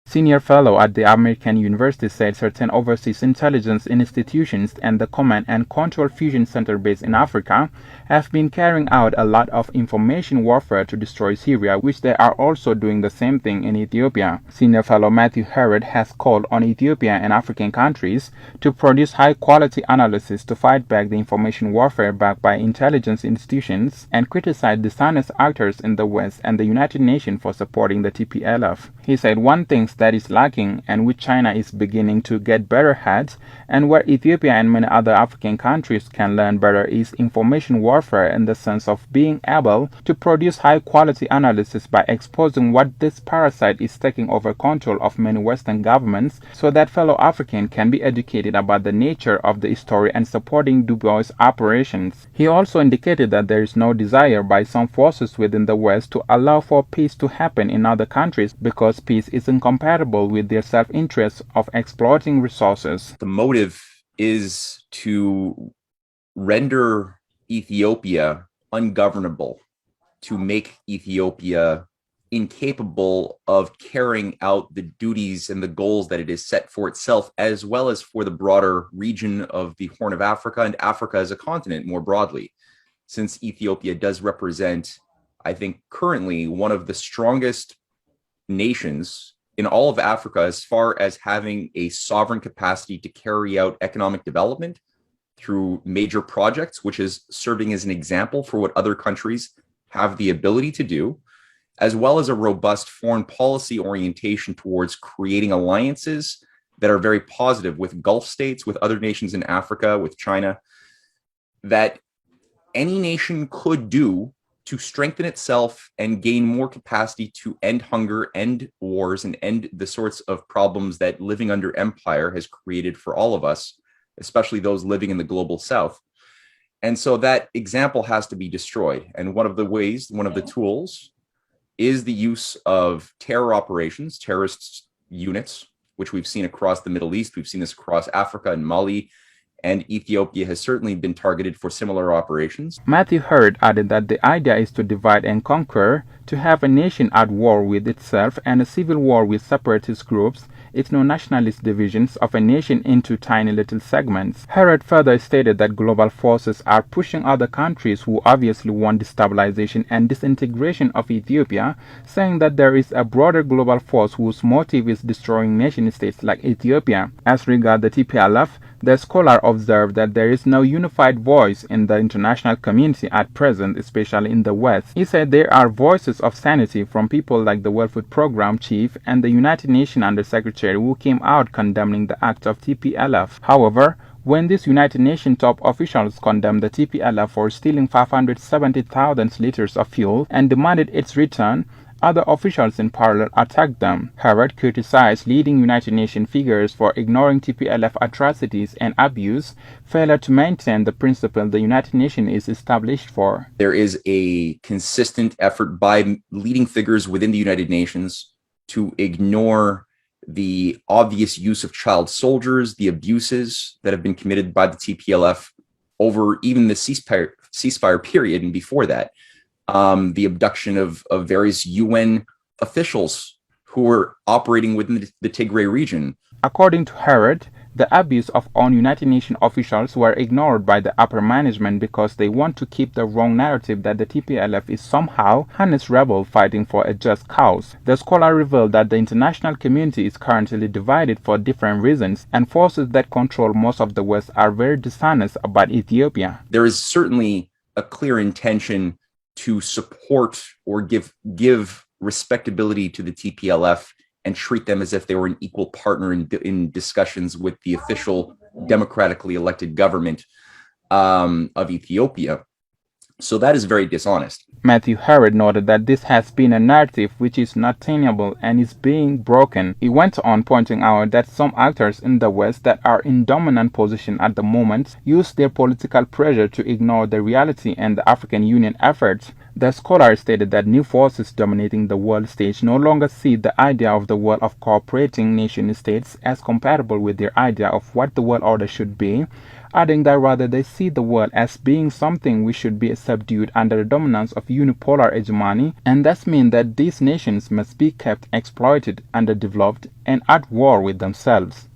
Senior fellow at the American University said certain overseas intelligence institutions and the Command and Control Fusion Center based in Africa have been carrying out a lot of information warfare to destroy Syria, which they are also doing the same thing in Ethiopia. Senior fellow Matthew Ehret has called on Ethiopia and African countries to produce high-quality analysis to fight back the information warfare backed by intelligence institutions and criticize dishonest actors in the West and the United Nations for supporting the TPLF. He said one thing that is lacking and which China is beginning to get better at, and where Ethiopia and many other African countries can learn better, is information warfare in the sense of being able to produce high quality analysis by exposing what this parasite is taking over control of many Western governments so that fellow Africans can be educated about the nature of the story and supporting Du Bois' operations. He also indicated that there is no desire by some forces within the West to allow for peace to happen in other countries because peace is incompatible with their self-interest of exploiting resources. The motive is to render Ethiopia ungovernable, to make Ethiopia incapable of carrying out the duties and the goals that it has set for itself, as well as for the broader region of the Horn of Africa and Africa as a continent more broadly, since Ethiopia does represent, I think, currently one of the strongest nations in all of Africa as far as having a sovereign capacity to carry out economic development through major projects, which is serving as an example for what other countries have the ability to do, as well as a robust foreign policy orientation towards creating alliances that are very positive with Gulf states, with other nations in Africa, with China, that any nation could do to strengthen itself and gain more capacity to end hunger, end wars, and end the sorts of problems that living under empire has created for all of us, especially those living in the global south. And so that example has to be destroyed. And one of the ways, one of the tools, is the use of terror operations, terrorist units, which we've seen across the Middle East. We've seen this across Africa and Mali, and Ethiopia has certainly been targeted for similar operations. Matthew Ehret added that the idea is to divide and conquer, to have a nation at war with itself and a civil war with separatist groups, ethno-nationalist divisions of a nation into tiny little segments. Ehret further stated that global forces are pushing other countries who obviously want destabilization and disintegration of Ethiopia, saying that there is a broader global force whose motive is destroying nation-states like Ethiopia. As regards the TPLF, the scholar observed that there is no unified voice in the international community at present, especially in the West. He said there are voices of sanity from people like the World Food Program chief and the United Nations Under-Secretary who came out condemning the act of TPLF. However, when these United Nations top officials condemned the TPLF for stealing 570,000 liters of fuel and demanded its return, other officials in parallel attacked them. Ehret criticized leading United Nations figures for ignoring TPLF atrocities and abuse, failure to maintain the principle the United Nations is established for. There is a consistent effort by leading figures within the United Nations to ignore the obvious use of child soldiers, the abuses that have been committed by the TPLF over even the ceasefire period and before that. The abduction of various UN officials who were operating within the Tigray region. According to Ehret, the abuse of own United Nations officials were ignored by the upper management because they want to keep the wrong narrative that the TPLF is somehow honest rebel fighting for a just cause. The scholar revealed that the international community is currently divided for different reasons, and forces that control most of the West are very dishonest about Ethiopia. There is certainly a clear intention to support or give respectability to the TPLF and treat them as if they were an equal partner in discussions with the official democratically elected government of Ethiopia. So that is very dishonest. Matthew Ehret noted that this has been a narrative which is not tenable and is being broken. He went on pointing out that some actors in the West that are in dominant position at the moment use their political pressure to ignore the reality and the African Union efforts. The scholar stated that new forces dominating the world stage no longer see the idea of the world of cooperating nation-states as compatible with their idea of what the world order should be, adding that rather they see the world as being something which should be subdued under the dominance of unipolar hegemony, and thus mean that these nations must be kept exploited, underdeveloped, and at war with themselves.